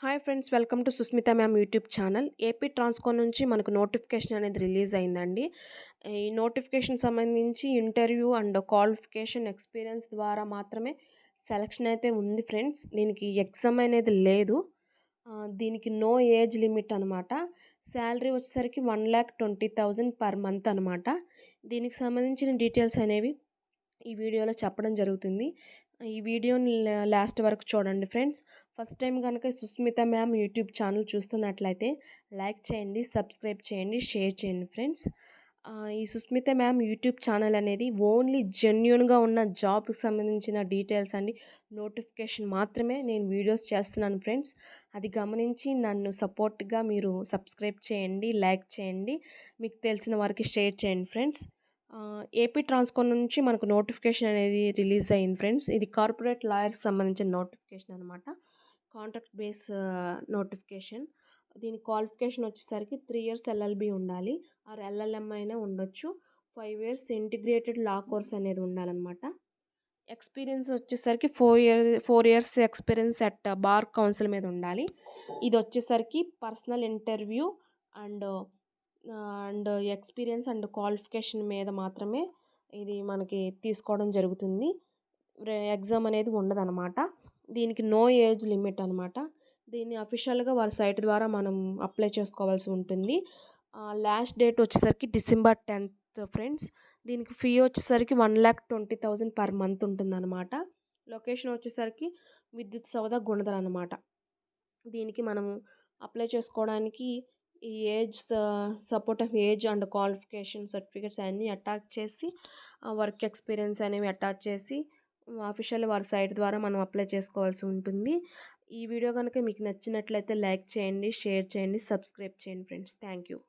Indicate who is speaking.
Speaker 1: Hi friends, welcome to Susmita ma'am YouTube channel. AP Transco నుంచి మనకు notification అనేది రిలీజ్ అయిందండి. ఈ నోటిఫికేషన్ సంబంధించి ఇంటర్వ్యూ అండ్ క్వాలిఫికేషన్ ఎక్స్పీరియన్స్ ద్వారా మాత్రమే సెలక్షన్ అయితే ఉంది ఫ్రెండ్స్. దీనికి ఎగ్జామ్ అనేది లేదు. దీనికి నో ఏజ్ లిమిట్ అనమాట. శాలరీ వచ్చేసరికి 1,20,000 పర్ మంత్ అనమాట. దీనికి సంబంధించిన డీటెయిల్స్ అనేవి ఈ వీడియోలో చెప్పడం జరుగుతుంది. ఈ వీడియోని లాస్ట్ వరకు చూడండి ఫ్రెండ్స్. ఫస్ట్ టైం కనుక సుస్మిత మ్యామ్ యూట్యూబ్ ఛానల్ చూస్తున్నట్లయితే లైక్ చేయండి, సబ్స్క్రైబ్ చేయండి, షేర్ చేయండి ఫ్రెండ్స్. ఈ సుస్మిత మ్యామ్ యూట్యూబ్ ఛానల్ అనేది ఓన్లీ జెన్యూన్గా ఉన్న జాబ్కి సంబంధించిన డీటెయిల్స్ అండి, నోటిఫికేషన్ మాత్రమే నేను వీడియోస్ చేస్తున్నాను ఫ్రెండ్స్. అది గమనించి నన్ను సపోర్ట్గా మీరు సబ్స్క్రైబ్ చేయండి, లైక్ చేయండి, మీకు తెలిసిన వారికి షేర్ చేయండి ఫ్రెండ్స్. ఏపీ ట్రాన్స్‌కామ్ నుంచి మనకు నోటిఫికేషన్ అనేది రిలీజ్ అయింది ఫ్రెండ్స్. ఇది కార్పొరేట్ లాయర్స్‌కి సంబంధించిన నోటిఫికేషన్ అనమాట. Contract base notification. దీని క్వాలిఫికేషన్ వచ్చేసరికి 3 ఇయర్స్ ఎల్ఎల్బి ఉండాలి, ఆర్ ఎల్ఎల్ఎం అయినా ఉండొచ్చు. 5 ఇయర్స్ ఇంటిగ్రేటెడ్ లా కోర్స్ అనేది ఉండాలన్నమాట. ఎక్స్పీరియన్స్ వచ్చేసరికి 4 years experience at bar council మీద ఉండాలి. ఇది వచ్చేసరికి personal interview and experience and qualification మీద మాత్రమే ఇది మనకి తీసుకోవడం జరుగుతుంది. ఎగ్జామ్ అనేది ఉండదన్నమాట. దీనికి నో ఏజ్ లిమిట్ అనమాట. దీన్ని అఫీషియల్గా వారి సైట్ ద్వారా మనం అప్లై చేసుకోవాల్సి ఉంటుంది. లాస్ట్ డేట్ వచ్చేసరికి డిసెంబర్ 10th ఫ్రెండ్స్. దీనికి ఫీ వచ్చేసరికి 1,20,000 పర్ మంత్ ఉంటుందన్నమాట. లొకేషన్ వచ్చేసరికి విద్యుత్ సౌధ గుణదల అనమాట. దీనికి మనము అప్లై చేసుకోవడానికి ఈ age support of age and qualification certificates అన్నీ అటాచ్ చేసి, వర్క్ ఎక్స్పీరియన్స్ అనేవి అటాచ్ చేసి అఫీషియల్ వారి సైట్ ద్వారా మనం అప్లై చేసుకోవాల్సి ఉంటుంది. ఈ వీడియో కనుక మీకు నచ్చినట్లయితే లైక్ చేయండి, షేర్ చేయండి, సబ్స్క్రైబ్ చేయండి ఫ్రెండ్స్. Thank you.